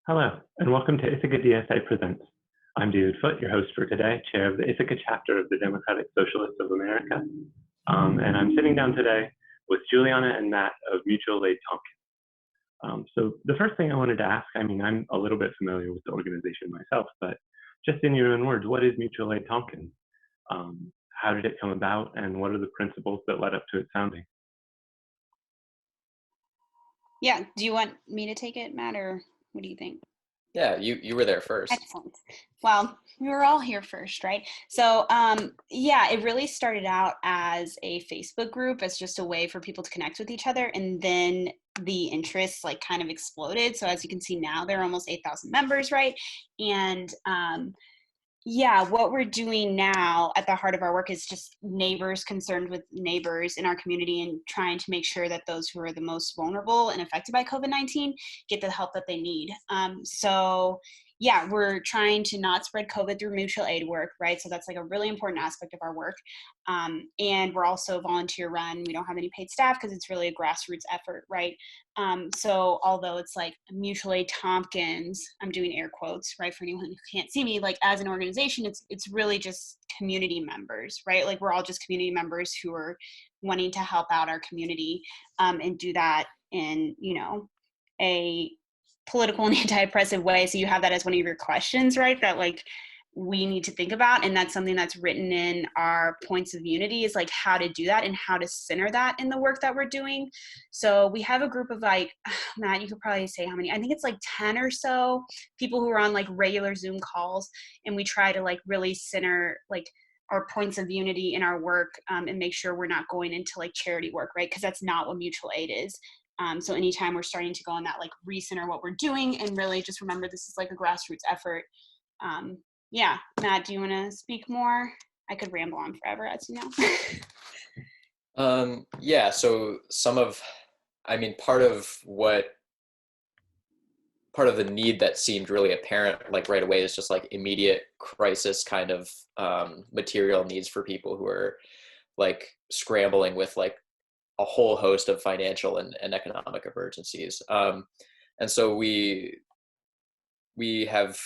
Hello, and welcome to Ithaca DSA Presents. I'm David Foote, your host for today, chair of the Ithaca chapter of the Democratic Socialists of America. And I'm sitting down today with Juliana and Matt of Mutual Aid Tompkins. So the first thing I wanted to ask, I'm a little bit familiar with the organization myself, but just in your own words, what is Mutual Aid Tompkins? How did it come about, and what are the principles that led up to its founding? Yeah, do you want me to take it, Matt, or what do you think? Yeah, you were there first. Excellent. Well, we were all here first, right? So, yeah, it really started out as a Facebook group as just a way for people to connect with each other. And then the interests kind of exploded. So as you can see now, there are almost 8,000 members, right? And yeah, what we're doing now at the heart of our work is just neighbors concerned with neighbors in our community and trying to make sure that those who are the most vulnerable and affected by COVID-19 get the help that they need. So yeah, we're trying to not spread COVID through mutual aid work, right? So that's a really important aspect of our work. And we're also volunteer run. We don't have any paid staff because it's really a grassroots effort, right? So although it's Mutual Aid Tompkins, I'm doing air quotes, right, for anyone who can't see me, as an organization, it's really just community members, right? We're all just community members who are wanting to help out our community and do that in, a political and anti-oppressive way. So you have that as one of your questions, right? That we need to think about. And that's something that's written in our points of unity is how to do that and how to center that in the work that we're doing. So we have a group of Matt, you could probably say how many, I think it's 10 or so people who are on regular Zoom calls. And we try to really center our points of unity in our work and make sure we're not going into charity work, right? Because that's not what mutual aid is. So anytime we're starting to go on that, recenter what we're doing and really just remember this is a grassroots effort. Yeah, Matt, do you want to speak more? I could ramble on forever, as you know. Yeah, so part of the need that seemed really apparent right away is just immediate crisis kind of material needs for people who are scrambling with a whole host of financial and economic emergencies. And so we have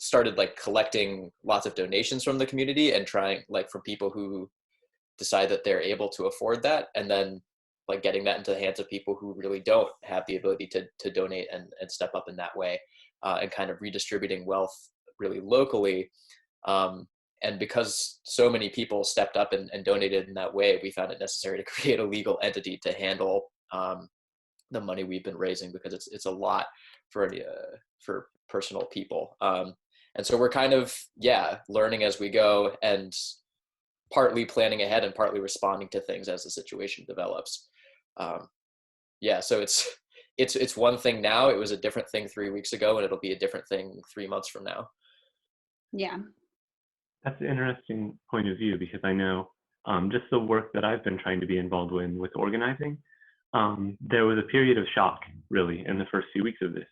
started collecting lots of donations from the community and trying from people who decide that they're able to afford that, and then getting that into the hands of people who really don't have the ability to donate and step up in that way, and kind of redistributing wealth really locally. And because so many people stepped up and donated in that way, we found it necessary to create a legal entity to handle the money we've been raising, because it's a lot for personal people. And so we're kind of, learning as we go and partly planning ahead and partly responding to things as the situation develops. So it's one thing now. It was a different thing 3 weeks ago, and it'll be a different thing 3 months from now. Yeah. That's an interesting point of view, because I know just the work that I've been trying to be involved with organizing, there was a period of shock, really, in the first few weeks of this,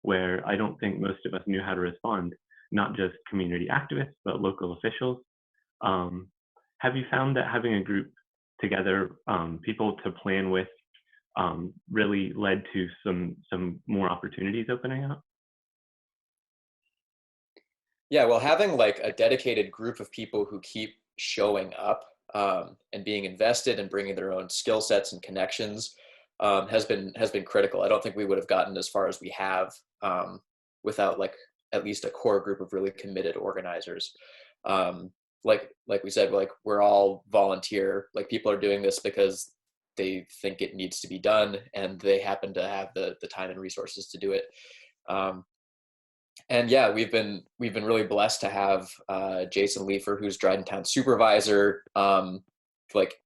where I don't think most of us knew how to respond, not just community activists, but local officials. Have you found that having a group together, people to plan with, really led to some more opportunities opening up? Yeah, well, having a dedicated group of people who keep showing up and being invested and bringing their own skill sets and connections has been critical. I don't think we would have gotten as far as we have without at least a core group of really committed organizers. Like we said, we're all volunteer. People are doing this because they think it needs to be done, and they happen to have the time and resources to do it. And yeah, we've been really blessed to have Jason Leifer, who's Dryden Town supervisor, kind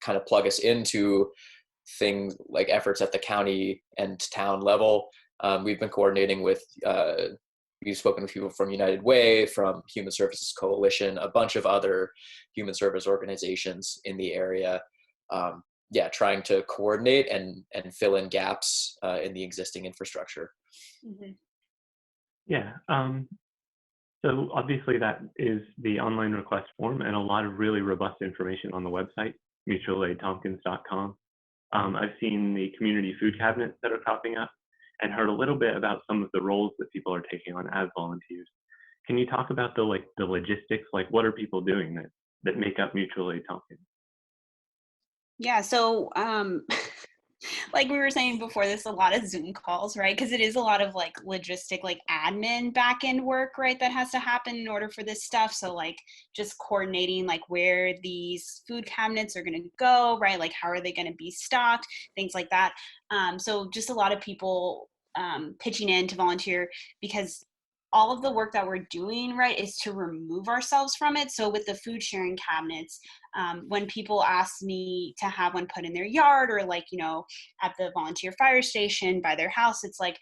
of plug us into things efforts at the county and town level. We've been coordinating with, we've spoken with people from United Way, from Human Services Coalition, a bunch of other human service organizations in the area. Trying to coordinate and fill in gaps in the existing infrastructure. Mm-hmm. Yeah. So obviously that is the online request form, and a lot of really robust information on the website, mutualaidtompkins.com. I've seen the community food cabinets that are popping up, and heard a little bit about some of the roles that people are taking on as volunteers. Can you talk about the logistics? Like, what are people doing that make up Mutual Aid Tompkins? Yeah, so like we were saying before, there's a lot of Zoom calls, right? Because it is a lot of like logistic, like admin back end work, right? That has to happen in order for this stuff. So like just coordinating like where these food cabinets are going to go, right? Like how are they going to be stocked, things like that. So just a lot of people pitching in to volunteer because all of the work that we're doing, right, is to remove ourselves from it. So with the food sharing cabinets, when people ask me to have one put in their yard or like, you know, at the volunteer fire station by their house, it's like,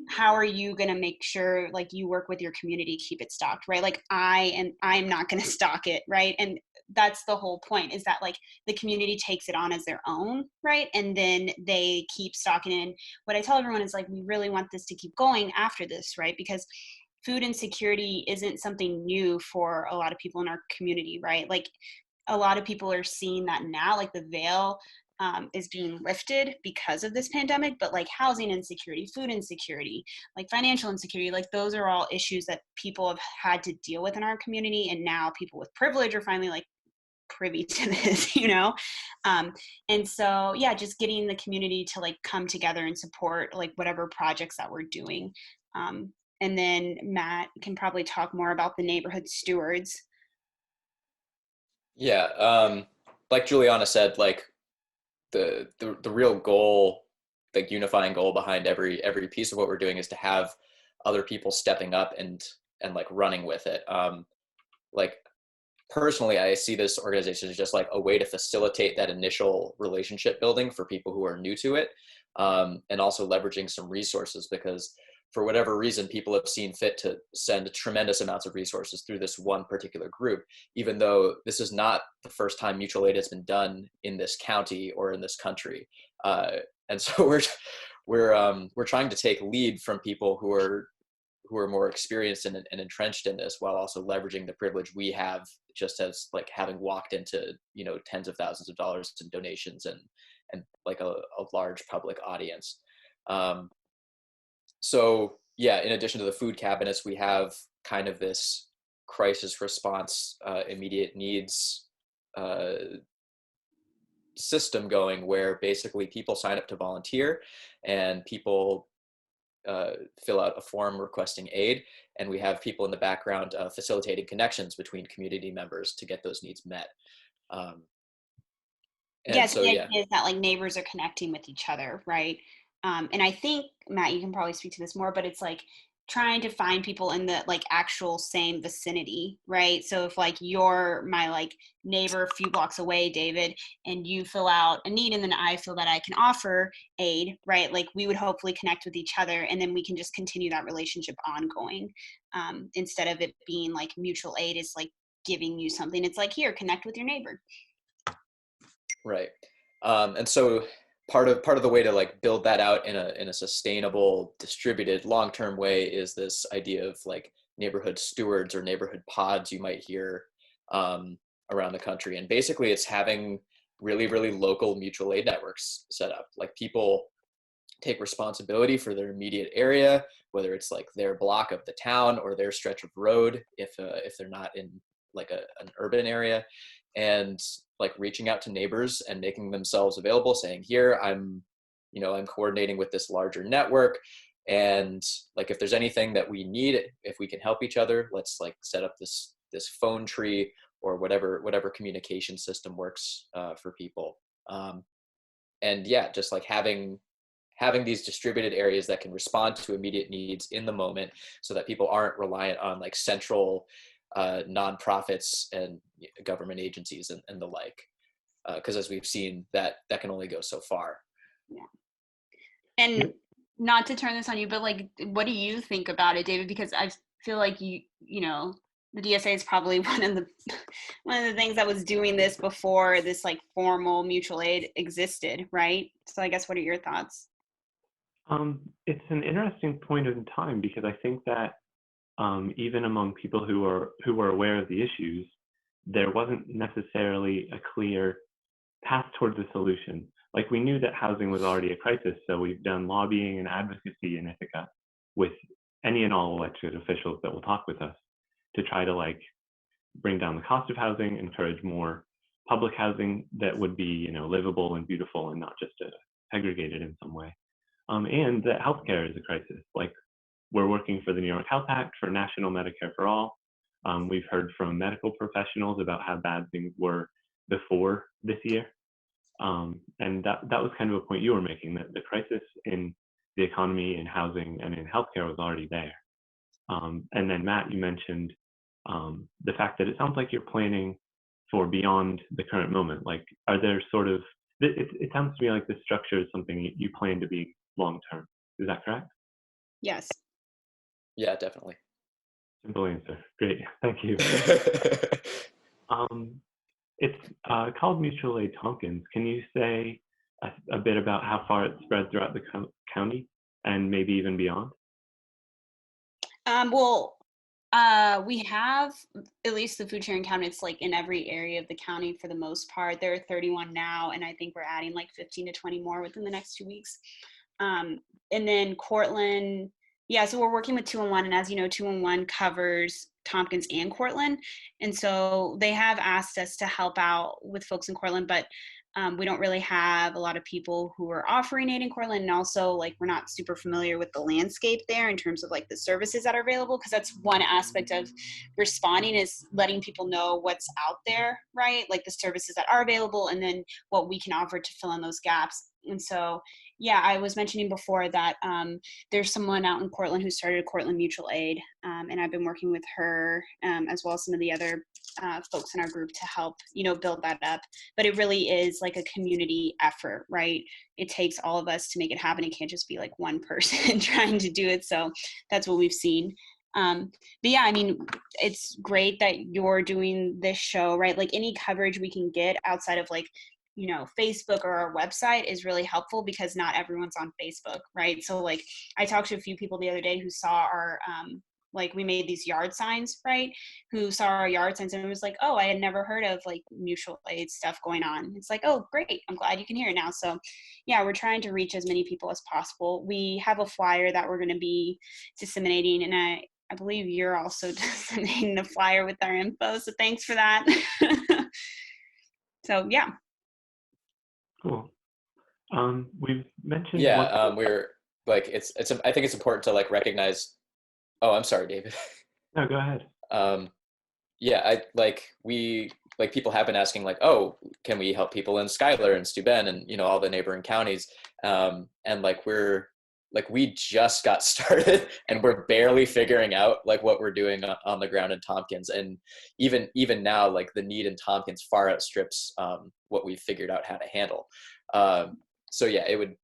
how are you going to make sure like you work with your community, keep it stocked, right? Like I'm not going to stock it, right? And that's the whole point, is that like the community takes it on as their own, right? And then they keep stocking in. What I tell everyone is like, we really want this to keep going after this, right? Because food insecurity isn't something new for a lot of people in our community, right? Like a lot of people are seeing that now, like the veil is being lifted because of this pandemic, but like housing insecurity, food insecurity, like financial insecurity, like those are all issues that people have had to deal with in our community. And now people with privilege are finally like privy to this, you know? And so, yeah, just getting the community to like come together and support like whatever projects that we're doing. And then Matt can probably talk more about the neighborhood stewards. Yeah, like Juliana said, like the real goal, like unifying goal behind every piece of what we're doing is to have other people stepping up and like running with it. Like personally, I see this organization as just like a way to facilitate that initial relationship building for people who are new to it, and also leveraging some resources, because for whatever reason, people have seen fit to send tremendous amounts of resources through this one particular group, even though this is not the first time mutual aid has been done in this county or in this country. And so we're trying to take lead from people who are more experienced and entrenched in this, while also leveraging the privilege we have, just as like having walked into, you know, tens of thousands of dollars in donations and like a large public audience. So yeah, in addition to the food cabinets, we have kind of this crisis response, immediate needs system going, where basically people sign up to volunteer and people fill out a form requesting aid, and we have people in the background facilitating connections between community members to get those needs met. Um, and Yes, so the yeah, idea is that like neighbors are connecting with each other, right? And I think Matt, you can probably speak to this more, but it's like trying to find people in the like actual same vicinity, right? So if like you're my like neighbor a few blocks away, David, and you fill out a need and then I feel that I can offer aid, right? Like we would hopefully connect with each other and then we can just continue that relationship ongoing, instead of it being like mutual aid is like giving you something. It's like, here, connect with your neighbor. right. And so part of the way to like build that out in a sustainable, distributed, long-term way is this idea of like neighborhood stewards or neighborhood pods you might hear around the country. And basically it's having really local mutual aid networks set up. Like people take responsibility for their immediate area, whether it's like their block of the town or their stretch of road, if they're not in like an urban area, and like reaching out to neighbors and making themselves available, saying, here, I'm coordinating with this larger network, and like if there's anything that we need, if we can help each other, let's like set up this phone tree or whatever communication system works for people. And yeah, just like having these distributed areas that can respond to immediate needs in the moment, so that people aren't reliant on like central nonprofits and government agencies and the like, because as we've seen, that can only go so far. Yeah. And not to turn this on you, but like, what do you think about it, David? Because I feel like you know, the DSA is probably one of the things that was doing this before this like formal mutual aid existed, right? So I guess what are your thoughts? It's an interesting point in time, because I think that even among people who were aware of the issues, there wasn't necessarily a clear path towards a solution. like we knew that housing was already a crisis, so we've done lobbying and advocacy in Ithaca with any and all elected officials that will talk with us to try to like bring down the cost of housing, encourage more public housing that would be, you know, livable and beautiful and not just segregated in some way. And that healthcare is a crisis. Like we're working for the New York Health Act for national Medicare for all. We've heard from medical professionals about how bad things were before this year. And that was kind of a point you were making, that the crisis in the economy, in housing, and in healthcare was already there. And then Matt, you mentioned the fact that it sounds like you're planning for beyond the current moment. Like, are there sort of, it sounds to me like this structure is something you plan to be long term. Is that correct? Yes. Yeah, definitely. Simple answer. Great. Thank you. It's called Mutual Aid Tompkins. Can you say a bit about how far it's spread throughout the county and maybe even beyond? Well, we have at least the food sharing cabinets like in every area of the county for the most part. There are 31 now, and I think we're adding like 15 to 20 more within the next 2 weeks. And then Cortland, yeah, so we're working with 211, and as you know, 211 covers Tompkins and Cortland. And so they have asked us to help out with folks in Cortland, but we don't really have a lot of people who are offering aid in Cortland. And also, like, we're not super familiar with the landscape there in terms of like the services that are available, because that's one aspect of responding, is letting people know what's out there, right? Like the services that are available and then what we can offer to fill in those gaps. And so, yeah, I was mentioning before that there's someone out in Cortland who started Cortland Mutual Aid, and I've been working with her as well as some of the other folks in our group to help, you know, build that up. But it really is like a community effort, right? It takes all of us to make it happen. It can't just be like one person trying to do it. So that's what we've seen. But yeah, I mean, it's great that you're doing this show, right? Like any coverage we can get outside of like, you know, Facebook or our website is really helpful, because not everyone's on Facebook, right? So like I talked to a few people the other day who saw our like we made these yard signs, right? Who saw our yard signs and was like, oh, I had never heard of like mutual aid stuff going on. It's like, oh, great. I'm glad you can hear it now. So yeah, we're trying to reach as many people as possible. We have a flyer that we're going to be disseminating, and I believe you're also disseminating the flyer with our info. So thanks for that. So yeah. Cool. We've mentioned Yeah, we're like I think it's important to like recognize. Oh, I'm sorry, David. No, go ahead. Yeah, we people have been asking like, oh, can we help people in Schuyler and Steuben and, you know, all the neighboring counties? And like we just got started and we're barely figuring out like what we're doing on the ground in Tompkins. And even now, like the need in Tompkins far outstrips what we've figured out how to handle. So yeah, it would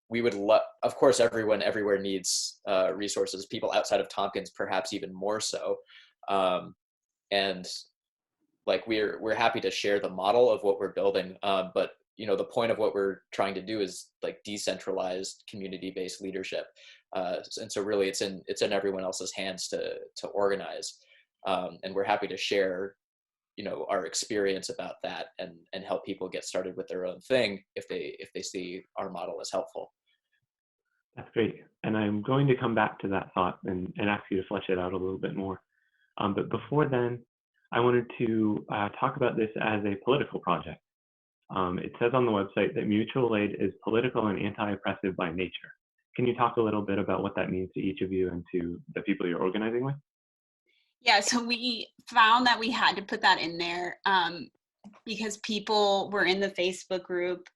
we would of course everyone everywhere needs resources, people outside of Tompkins perhaps even more so. And like we're happy to share the model of what we're building, but you know, the point of what we're trying to do is like decentralized community-based leadership, and so really it's in everyone else's hands to organize, and we're happy to share, you know, our experience about that and help people get started with their own thing if they see our model as helpful. That's great. And I'm going to come back to that thought and ask you to flesh it out a little bit more. But before then, I wanted to talk about this as a political project. It says on the website that mutual aid is political and anti-oppressive by nature. Can you talk a little bit about what that means to each of you and to the people you're organizing with? Yeah, so we found that we had to put that in there because people were in the Facebook group,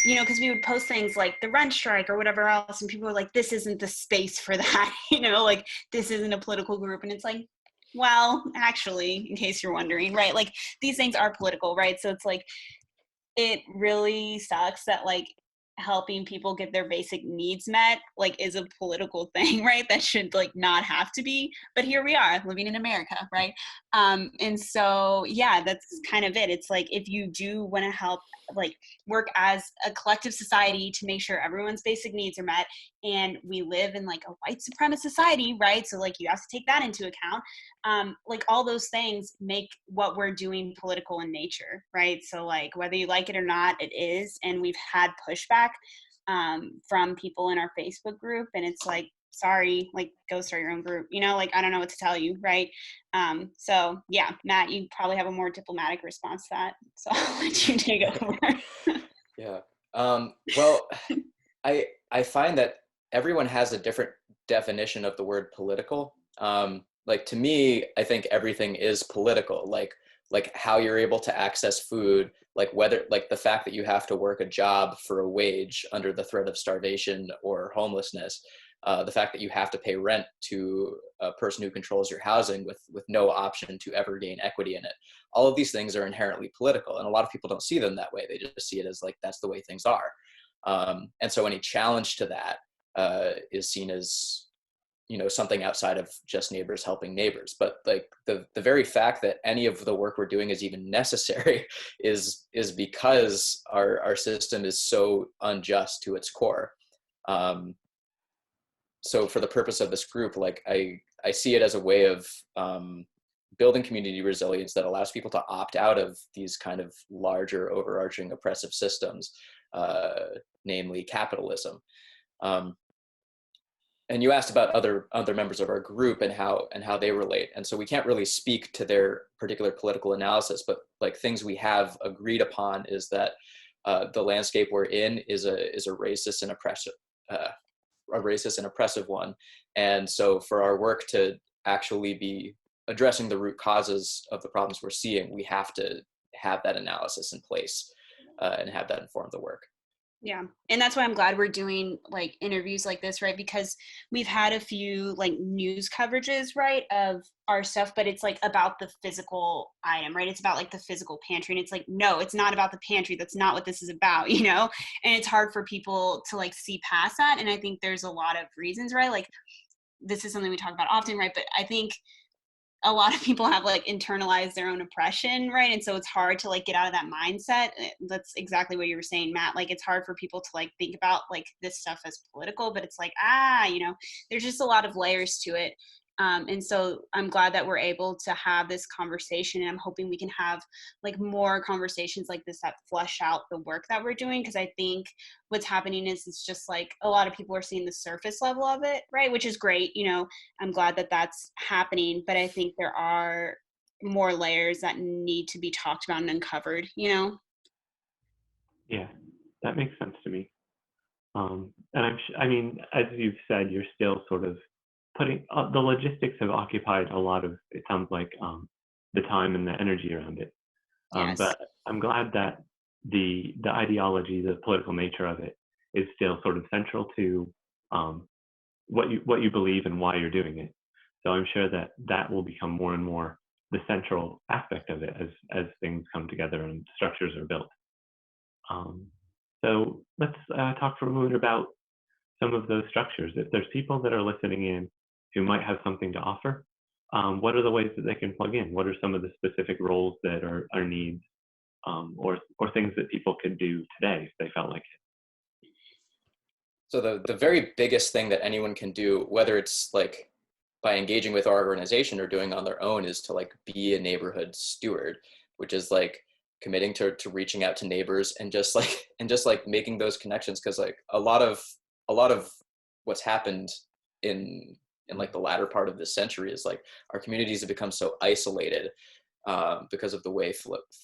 you know, because we would post things like the rent strike or whatever else, and people were like, this isn't the space for that, you know, like this isn't a political group. And it's like, well, actually, in case you're wondering, right, like these things are political, right? So it's like, it really sucks that like helping people get their basic needs met like is a political thing, right? That should like not have to be, but here we are living in America, right? And so yeah, that's kind of it. It's like if you do want to help like work as a collective society to make sure everyone's basic needs are met, and we live in like a white supremacist society, right? So like you have to take that into account. Like all those things make what we're doing political in nature, right? So like whether you like it or not, it is. And we've had pushback from people in our Facebook group, and it's like, sorry, like go start your own group, you know, like I don't know what to tell you, right? So yeah, Matt, you probably have a more diplomatic response to that, so I'll let you take over. Yeah. Well, I find that everyone has a different definition of the word political. Like to me, I think everything is political. Like how you're able to access food, like whether like the fact that you have to work a job for a wage under the threat of starvation or homelessness, the fact that you have to pay rent to a person who controls your housing with no option to ever gain equity in it. All of these things are inherently political, and a lot of people don't see them that way. They just see it as like that's the way things are. And so any challenge to that is seen as, you know, something outside of just neighbors helping neighbors. But like the very fact that any of the work we're doing is even necessary is because our system is so unjust to its core. So for the purpose of this group, like I see it as a way of building community resilience that allows people to opt out of these kind of larger overarching oppressive systems, namely capitalism. And you asked about other members of our group and how they relate. And so we can't really speak to their particular political analysis, but like things we have agreed upon is that the landscape we're in is a racist and oppressive one. And so for our work to actually be addressing the root causes of the problems we're seeing, we have to have that analysis in place and have that inform the work. Yeah. And that's why I'm glad we're doing like interviews like this, right? Because we've had a few like news coverages, right, of our stuff, but it's like about the physical item, right? It's about like the physical pantry. And it's like, no, it's not about the pantry. That's not what this is about, you know? And it's hard for people to like see past that. And I think there's a lot of reasons, right? Like this is something we talk about often, right? But I think a lot of people have like internalized their own oppression, right? And so it's hard to like get out of that mindset. That's exactly what you were saying, Matt. Like it's hard for people to like think about like this stuff as political, but it's like, you know, there's just a lot of layers to it. And so I'm glad that we're able to have this conversation, and I'm hoping we can have like more conversations like this that flesh out the work that we're doing. Cause I think what's happening is it's just like a lot of people are seeing the surface level of it, right? Which is great. You know, I'm glad that that's happening, but I think there are more layers that need to be talked about and uncovered, you know? Yeah, that makes sense to me. And I mean, as you've said, you're still sort of putting the logistics have occupied a lot of, it sounds like, the time and the energy around it. Yes. But I'm glad that the ideology, the political nature of it, is still sort of central to what you believe and why you're doing it. So I'm sure that that will become more and more the central aspect of it as things come together and structures are built. So let's talk for a moment about some of those structures. If there's people that are listening in who might have something to offer, what are the ways that they can plug in? What are some of the specific roles that are needs, or things that people could do today if they felt like it? So the very biggest thing that anyone can do, whether it's like by engaging with our organization or doing on their own, is to like be a neighborhood steward, which is like committing to reaching out to neighbors and just like making those connections. Cause like a lot of what's happened in like the latter part of this century is like our communities have become so isolated because of the way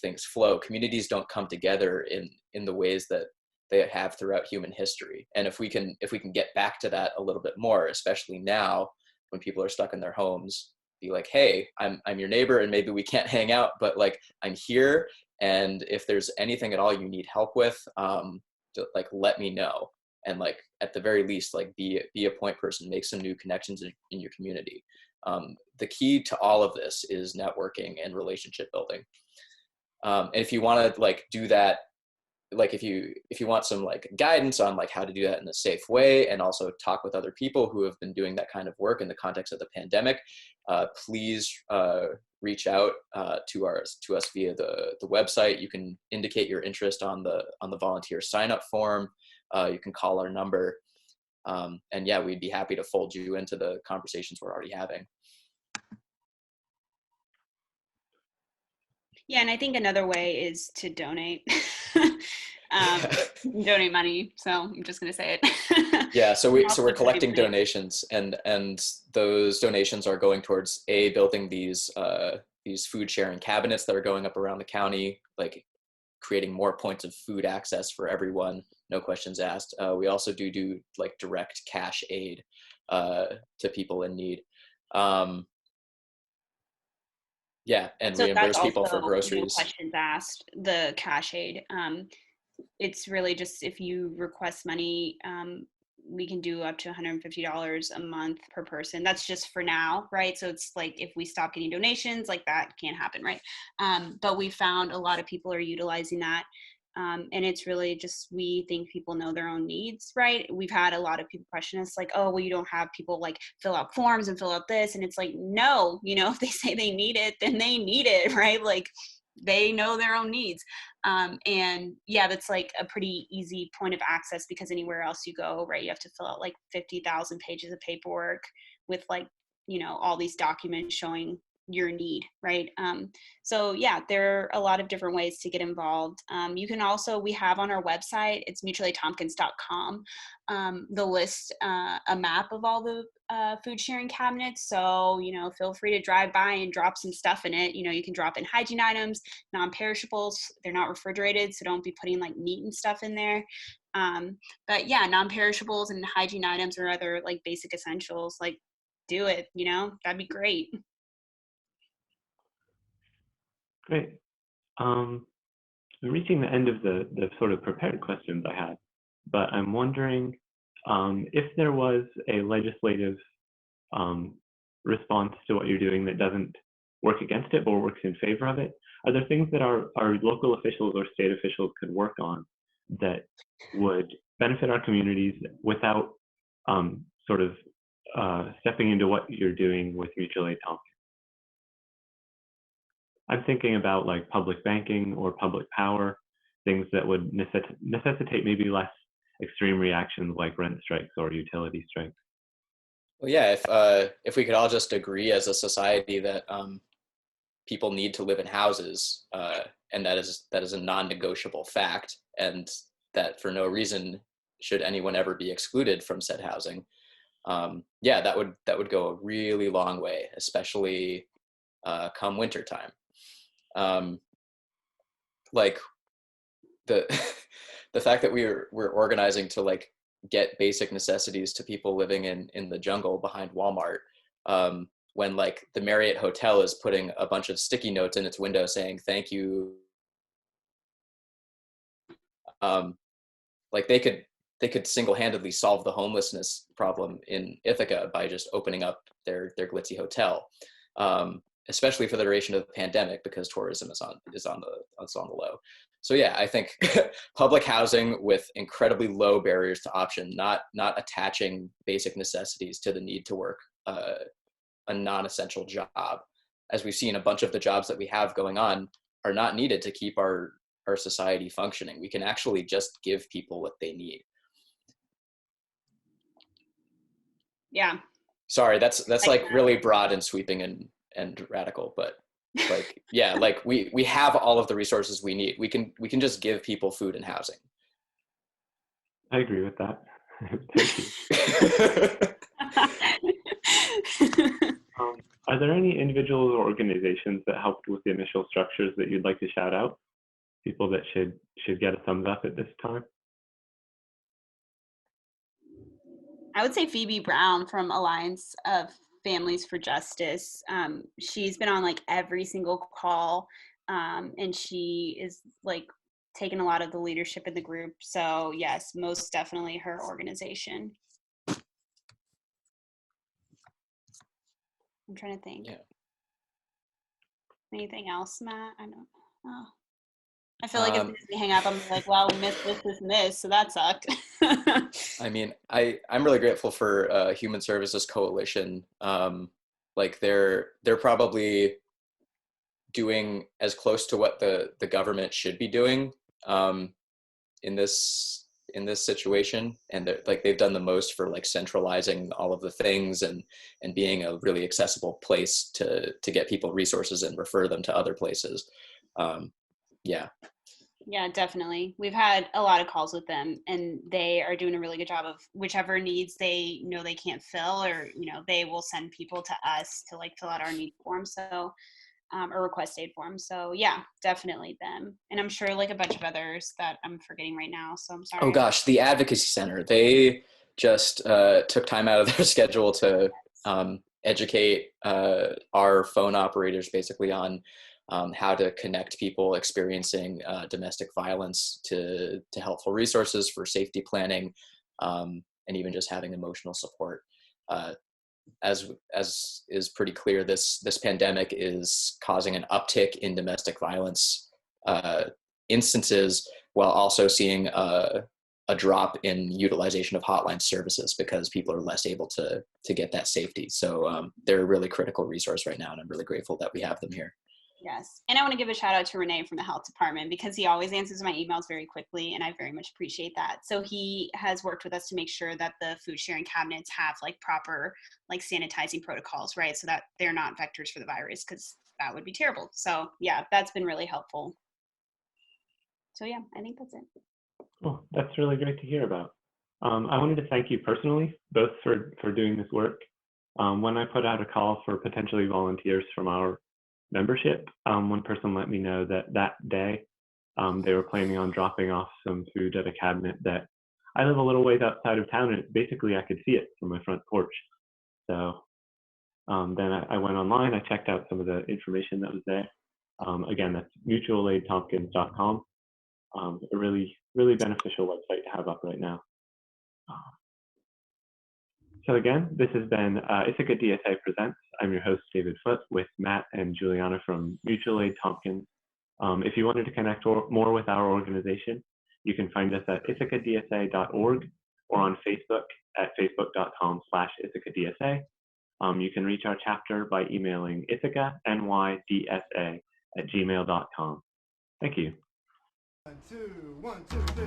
things flow. Communities don't come together in the ways that they have throughout human history. And if we can get back to that a little bit more, especially now when people are stuck in their homes, be like, hey, I'm your neighbor, and maybe we can't hang out, but like I'm here, and if there's anything at all you need help with, like let me know. And like at the very least, like be a point person, make some new connections in your community. The key to all of this is networking and relationship building. And if you want to like do that, like if you want some like guidance on like how to do that in a safe way, and also talk with other people who have been doing that kind of work in the context of the pandemic, please reach out to us via the website. You can indicate your interest on the volunteer sign up form. You can call our number. And yeah, we'd be happy to fold you into the conversations we're already having. Yeah, and I think another way is to donate. Donate money. So I'm just gonna say it. Yeah, so You can we're also donate collecting money. donations, and those donations are going towards building these food sharing cabinets that are going up around the county, like creating more points of food access for everyone, no questions asked. We also do like direct cash aid to people in need. Yeah, and So that's reimburse people for also no groceries. questions asked, the cash aid. It's really just if you request money, we can do up to $150 a month per person. That's just for now, right? So it's like if we stop getting donations, like that can't happen, right? But we found a lot of people are utilizing that. And it's really just, we think people know their own needs, right? We've had a lot of people question us like, oh, well, you don't have people like fill out forms and fill out this. And it's like, no, if they say they need it, then they need it, right? Like they know their own needs. And yeah, that's like a pretty easy point of access, because anywhere else you go, right, you have to fill out like 50,000 pages of paperwork with like, all these documents showing your need, right? So yeah, there are a lot of different ways to get involved. You can also, we have on our website, it's mutuallytompkins.com, the list, a map of all the food sharing cabinets. So, feel free to drive by and drop some stuff in it. You can drop in hygiene items, non-perishables. They're not refrigerated, so don't be putting like meat and stuff in there. But yeah, non-perishables and hygiene items or other like basic essentials, like do it, that'd be great. Great. We're reaching the end of the sort of prepared questions I had, but I'm wondering if there was a legislative response to what you're doing that doesn't work against it, but works in favor of it. Are there things that our local officials or state officials could work on that would benefit our communities without sort of stepping into what you're doing with Mutual Aid Tompkins? I'm thinking about like public banking or public power, things that would necessitate maybe less extreme reactions like rent strikes or utility strikes. Well, yeah, if we could all just agree as a society that people need to live in houses, and that is a non-negotiable fact, and that for no reason should anyone ever be excluded from said housing. Yeah, that would go a really long way, especially come winter time. Like the the fact that we're organizing to like get basic necessities to people living in the jungle behind Walmart, when like the Marriott Hotel is putting a bunch of sticky notes in its window saying thank you. Like they could single-handedly solve the homelessness problem in Ithaca by just opening up their glitzy hotel, especially for the duration of the pandemic, because tourism is on the low. So yeah, I think public housing with incredibly low barriers to option, not attaching basic necessities to the need to work a non-essential job, as we've seen a bunch of the jobs that we have going on are not needed to keep our society functioning. We can actually just give people what they need. Yeah. Sorry, that's like really broad and sweeping and radical, but like, yeah, like we have all of the resources we need. We can just give people food and housing. I agree with that. Thank you. Are there any individuals or organizations that helped with the initial structures that you'd like to shout out? People that should get a thumbs up at this time? I would say Phoebe Brown from Alliance of Families for Justice. She's been on like every single call, and she is like taken a lot of the leadership in the group. So yes, most definitely her organization. I'm trying to think. Yeah. Anything else, Matt? I don't. Oh. I feel like as soon as we hang up, I'm like, well, we missed this and this, so that sucked. I mean, I'm really grateful for Human Services Coalition. Like they're probably doing as close to what the government should be doing in this in this situation, and they've done the most for like centralizing all of the things and being a really accessible place to get people resources and refer them to other places. Yeah. Yeah, definitely. We've had a lot of calls with them, and they are doing a really good job of whichever needs they know they can't fill, or they will send people to us to like fill out our need form, so or request aid form. So yeah, definitely them, and I'm sure like a bunch of others that I'm forgetting right now. So I'm sorry. Oh gosh, the Advocacy Center. They just took time out of their schedule to educate our phone operators basically on how to connect people experiencing domestic violence to helpful resources for safety planning, and even just having emotional support. As is pretty clear, this pandemic is causing an uptick in domestic violence instances, while also seeing a drop in utilization of hotline services because people are less able to get that safety. So they're a really critical resource right now, and I'm really grateful that we have them here. Yes. And I want to give a shout out to Renee from the health department, because he always answers my emails very quickly, and I very much appreciate that. So he has worked with us to make sure that the food sharing cabinets have like proper like sanitizing protocols, right? So that they're not vectors for the virus, because that would be terrible. So yeah, that's been really helpful. So yeah, I think that's it. Well, that's really great to hear about. I wanted to thank you personally, both for doing this work. When I put out a call for potentially volunteers from our membership, one person let me know that day they were planning on dropping off some food at a cabinet that I live a little ways outside of town, and basically I could see it from my front porch. So then I went online, I checked out some of the information that was there. Again, that's mutualaidtompkins.com. A really, really beneficial website to have up right now. So again, this has been Ithaca DSA Presents. I'm your host, David Foote, with Matt and Juliana from Mutual Aid Tompkins. If you wanted to connect more with our organization, you can find us at ithacadsa.org or on Facebook at facebook.com/ithacadsa. You can reach our chapter by emailing ithacanyDSA@gmail.com. Thank you. 1, 2, 1, 2, 3.